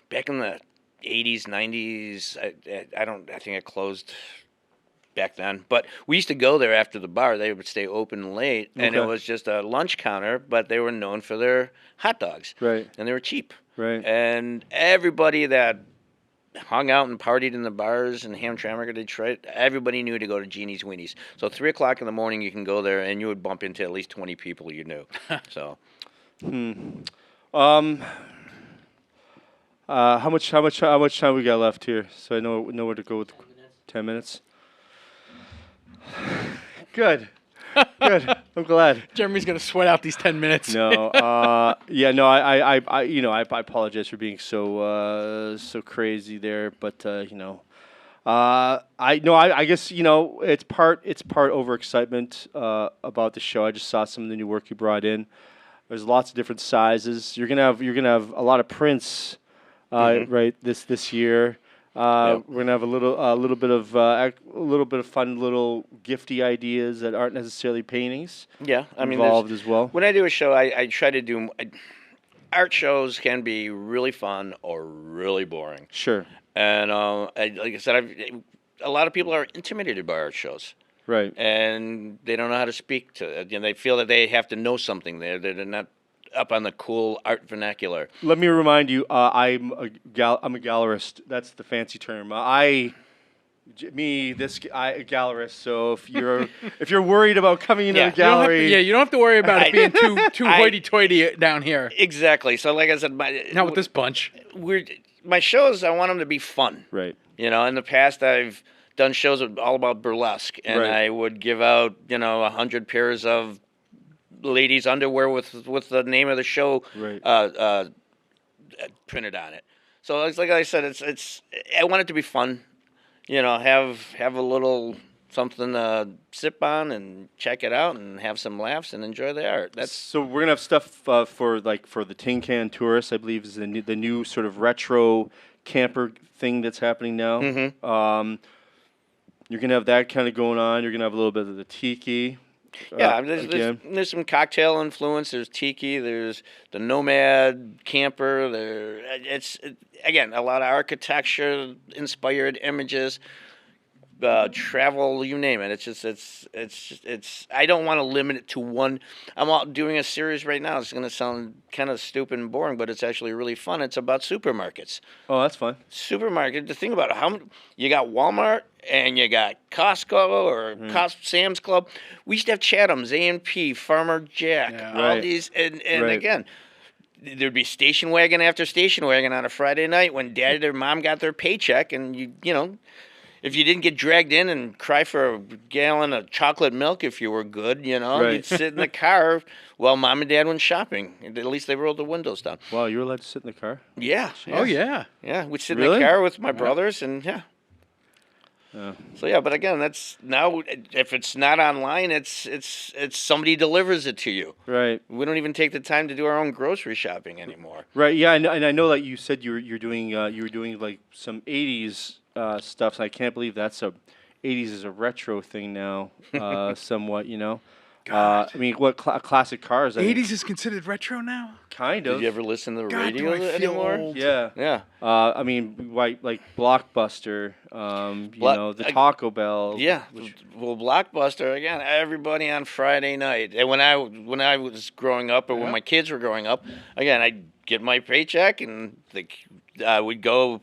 back in the 80s, 90s. I think it closed back then. But we used to go there after the bar. They would stay open late, and it Okay. was just a lunch counter, but they were known for their hot dogs. Right. And they were cheap. Right. And everybody that hung out and partied in the bars in Hamtramck or Detroit, everybody knew to go to Jeannie's Weenies. So 3 o'clock in the morning, you can go there, and you would bump into at least 20 people you knew. So How much time we got left here? So I know where to go with 10 minutes. Good. Good. I'm glad. Jeremy's gonna sweat out these 10 minutes. No. Yeah. No. I apologize for being so crazy there, but I guess it's part overexcitement about the show. I just saw some of the new work you brought in. There's lots of different sizes. You're gonna have a lot of prints, right? This year. Yep. We're gonna have a little bit of fun little gifty ideas that aren't necessarily paintings. yeah, I mean, involved as well. when I do a show, I try to do art shows can be really fun or really boring. Sure. And like I said, a lot of people are intimidated by art shows, Right. and they don't know how to speak to it. They feel that they have to know something. They're not up on the cool art vernacular. Let me remind you, I'm a gallerist. That's the fancy term. A gallerist. So if you're worried about coming into Yeah. the gallery, You don't have to worry about it being too hoity-toity down here. Exactly. So, like I said, Not with this bunch. my shows, I want them to be fun. right, In the past, I've done shows all about burlesque, and Right. I would give out 100 pairs of ladies' underwear with the name of the show Right. Printed on it. So it's like I said, it's I want it to be fun. Have a little something to sip on and check it out and have some laughs and enjoy the art. That's so we're gonna have stuff for the Tin Can Tourists. I believe is the new sort of retro camper thing that's happening now. Mhm. You're gonna have that kind of going on. You're gonna have a little bit of the tiki. Yeah, Again. there's some cocktail influence. There's tiki. There's the nomad camper. Again a lot of architecture inspired images, travel. You name it. It's. I don't want to limit it to one. I'm out doing a series right now. It's going to sound kind of stupid and boring, but it's actually really fun. It's about supermarkets. Oh, that's fun. Supermarket. The thing about it, how many, you got Walmart and you got Costco or Sam's Club. We used to have Chatham's, A&P, Farmer Jack, Yeah. all Right. these, and Right. again, there'd be station wagon after station wagon on a Friday night when dad or mom got their paycheck, and you know. If you didn't get dragged in and cry for a gallon of chocolate milk if you were good, you know, Right. you'd sit in the car while mom and dad went shopping. At least they rolled the windows down. Wow, you're allowed to sit in the car? Yeah. Oh yeah. Yeah, we'd sit in Really? the car with my brothers, and yeah. Yeah. So yeah, but again, that's now if it's not online, it's somebody delivers it to you. Right. We don't even take the time to do our own grocery shopping anymore. Right. Yeah, and I know that you said you're doing you were doing like some '80s stuff. So I can't believe that's a '80s is a retro thing now, somewhat. You know. God. I mean, what classic cars? I mean, 80s is considered retro now. kind of. Did you ever listen to the God, do radio I feel anymore? old. Yeah. Yeah. I mean, like Blockbuster. You know, the Taco Bell. Yeah, which- well, Blockbuster again. Everybody on Friday night, and when I was growing up, or when my kids were growing up, again, I'd get my paycheck, and we'd go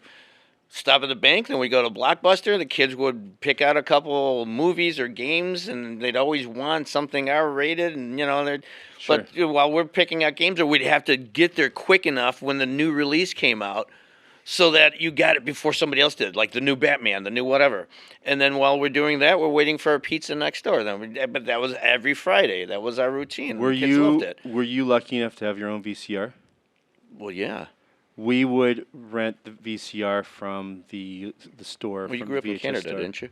stop at the bank, then we'd go to Blockbuster. The kids would pick out a couple movies or games, and they'd always want something R-rated, and you know, Sure. but while we're picking out games, or we'd have to get there quick enough when the new release came out, so that you got it before somebody else did, like the new Batman, the new whatever. And then while we're doing that, we're waiting for our pizza next door. But that was every Friday. That was our routine. Were The kids loved it. you lucky enough to have your own VCR? Well, yeah. We would rent the VCR from the store. Well, you from grew up the in VHS Canada, store. didn't you?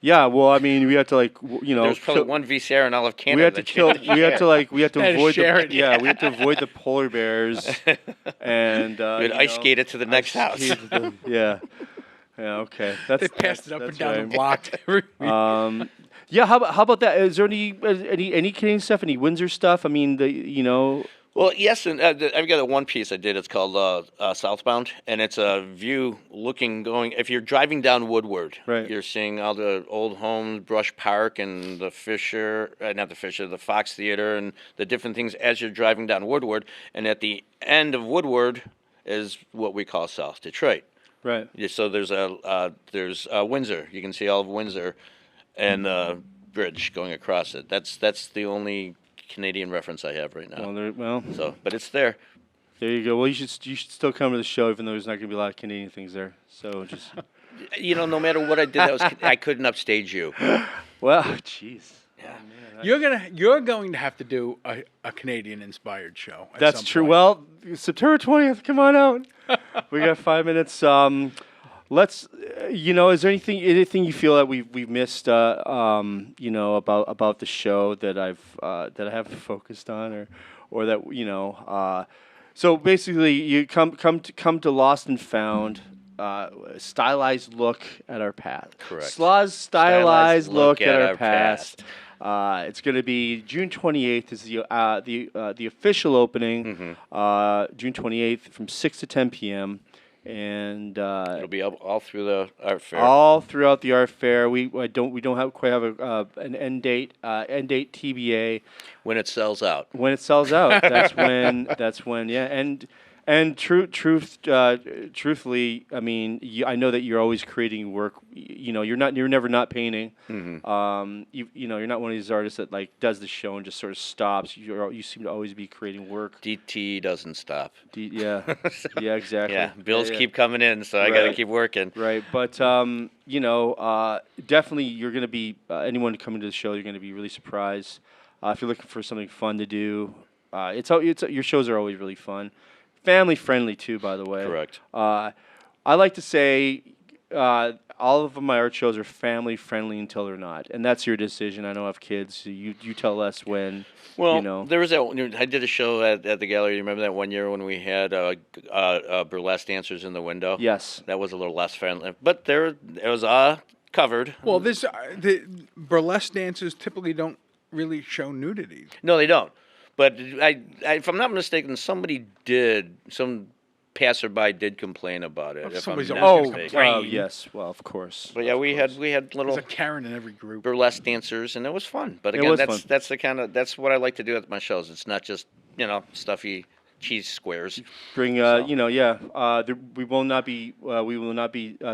Yeah, well, I mean, we had to like, you know, There was probably kill- one VCR in all of Canada. we had to that you kill. had We had to like, we had to Had to avoid share the. it. Yeah, we had to avoid the polar bears, and You'd you ice know, skate it to the next ice house. skate the- yeah, yeah, okay. They passed it up and that's down right. the block. every week. Yeah, how about that? Is there any Canadian stuff? Any Windsor stuff? I mean, you know. Well, yes, and I've got a one piece I did. It's called Southbound, and it's a view going. If you're driving down Woodward, Right. you're seeing all the old homes, Brush Park, and the the Fox Theater, and the different things as you're driving down Woodward. And at the end of Woodward is what we call South Detroit. Right. Yeah, so there's Windsor. You can see all of Windsor, and the bridge going across it. That's the only Canadian reference I have right now. Well, So, but it's there. there you go. Well, you should still come to the show, even though there's not going to be a lot of Canadian things there. So just You know, no matter what I did, I couldn't upstage you. well, jeez. Yeah. You're going to have to do a Canadian inspired show. At That's some true. point. Well, September 20th, come on out. We got 5 minutes. Let's, you know, is there anything you feel that we've missed, you know, about the show that I haven't focused on, or that you know, so basically you come to Lost and Found, stylized look at our past. Correct. SLAW's stylized look at our past. It's going to be June 28th is the official opening. June 28th from 6 to 10 p.m. And It'll be all through the art fair. all throughout the art fair. We don't quite have an end date TBA. When it sells out. When it sells out, that's when yeah. And truthfully, I mean, I know that you're always creating work. You know, you're never not painting. You know, you're not one of these artists that like does the show and just sort of stops. You seem to always be creating work. DT doesn't stop. Yeah, yeah, exactly. Yeah, bills Yeah. keep coming in, so I got to Right. keep working. Right, but you know, definitely you're going to be anyone coming to the show. You're going to be really surprised if you're looking for something fun to do. Your shows are always really fun, family friendly too. By the way, Correct. I like to say all of my art shows are family friendly until they're not, and that's your decision. I don't have kids. So you tell us when. Well, you know. there was that. I did a show at the gallery. You remember that one year when we had burlesque dancers in the window? Yes. That was a little less friendly, but it was covered. Well, the burlesque dancers typically don't really show nudity. No, they don't. But if I'm not mistaken, some passerby did complain about it. Well, If somebody's I'm always not gonna mistaken. complain. Oh yes. Well, of course. But yeah, we had There's little a Karen in every group. burlesque dancers, and it was fun. But It again, was fun. that's what I like to do at my shows. It's not just stuffy cheese squares. Bring So. we will not be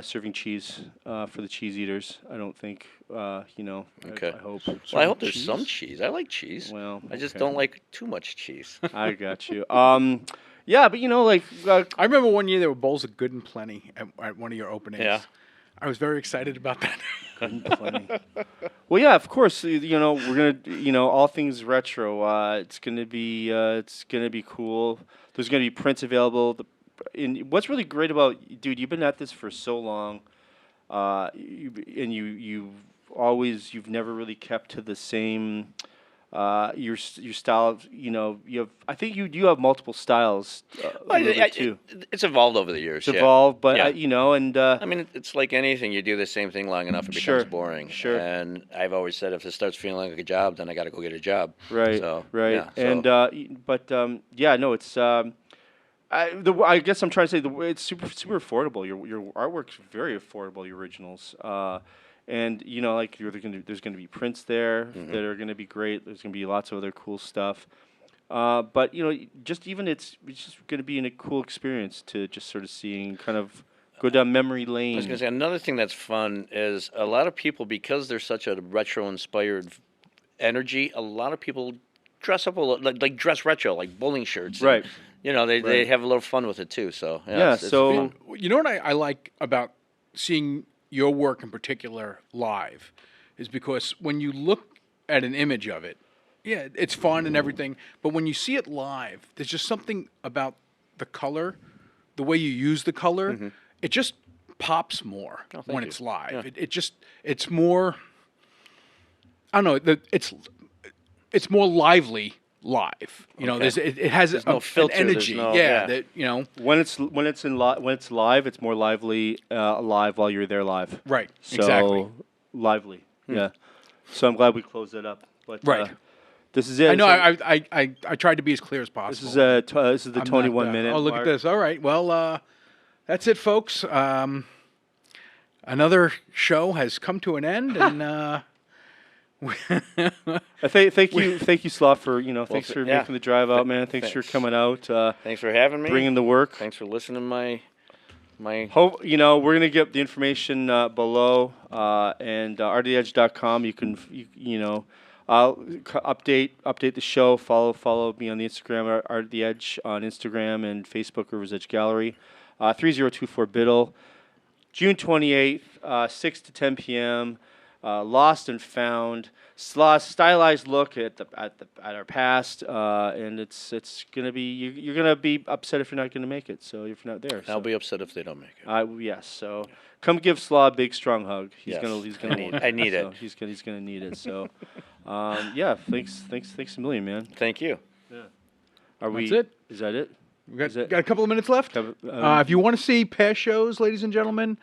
serving cheese for the cheese eaters. I don't think. Okay. I hope. Well, I hope there's some cheese. I like cheese. Well, I just okay. don't like too much cheese. I got you. Yeah, but I remember one year there were bowls of Good and Plenty at one of your openings. Yeah. I was very excited about that. plenty. Well, yeah, of course. We're gonna, all things retro. It's gonna be cool. There's gonna be prints available. What's really great about, dude, you've been at this for so long, you've never really kept to the same. Your style, I think you have multiple styles a little bit too. It's evolved over the years. It's evolved, but yeah. I mean, it's like anything. You do the same thing long enough, it becomes Sure, boring. sure. And I've always said, if it starts feeling like a job, then I got to go get a job. Right. So, right. yeah, And it's. I guess I'm trying to say it's super affordable. Your artwork's very affordable. Your originals. And there's going to be prints there that are going to be great. There's going to be lots of other cool stuff. But it's just going to be a cool experience to just sort of seeing kind of go down memory lane. I was going to say, another thing that's fun is a lot of people, because there's such a retro-inspired energy, a lot of people dress up a little, like dress retro, like bowling shirts. Right. And, they have a little fun with it too. So it's so fun. You know what I like about seeing your work in particular live is because when you look at an image of it, yeah, it's fun and everything, but when you see it live, there's just something about the color, the way you use the color, it just pops more when it's live. Yeah. It's more, I don't know, it's more lively live. It has no filter, an energy. there's when it's live, it's more lively live while you're there live. Right. So Exactly. lively. Yeah. So I'm glad we closed that up. But Right. this is it. I know. So I tried to be as clear as possible. this is the I'm 21 not, minute. Oh, look mark. at this. All right. Well, that's it, folks. Another show has come to an end, and Thank you, SLAW, for thanks for yeah. making the drive out, man. Thanks for coming out. Thanks for having me. Bringing the work. Thanks for listening to my. Hope we're gonna get the information below and artoftheedge.com. You can update the show. Follow me on the Instagram, Art of the Edge on Instagram and Facebook, Rivers Edge Gallery. 3024 Biddle, June 28th, 6 to 10 p.m. Lost and Found. Stylized look at our past, and it's gonna be you're gonna be upset if you're not gonna make it. So if you're not there, I'll be upset if they don't make it. yes. So come give SLAW a big strong hug. He's Yes. gonna I need so it. He's gonna need it. So thanks a million, man. Thank you. That's it. Is that it? we got, Is it- got a couple of minutes left. If you want to see past shows, ladies and gentlemen,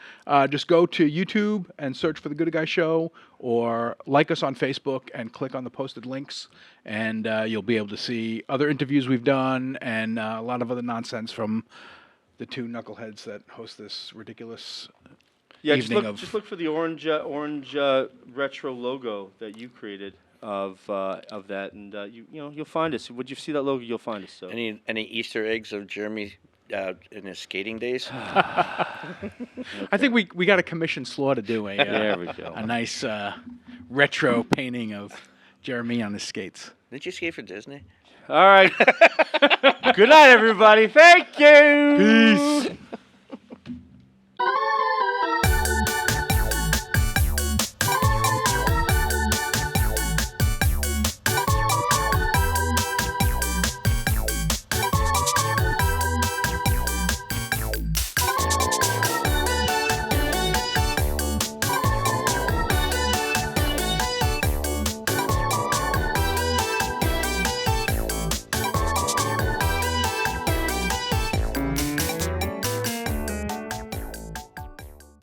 just go to YouTube and search for The Good Guy Show, or like us on Facebook and click on the posted links, and you'll be able to see other interviews we've done and a lot of other nonsense from the two knuckleheads that host this ridiculous evening just look for the orange retro logo that you created of that, and you'll find us. Would you see that logo? You'll find us. So Any Easter eggs of Jeremy in his skating days? I think we got to commission SLAW to do there we go. a nice retro painting of Jeremy on his skates. Did you skate for Disney? All right. Good night, everybody. Thank you. Peace.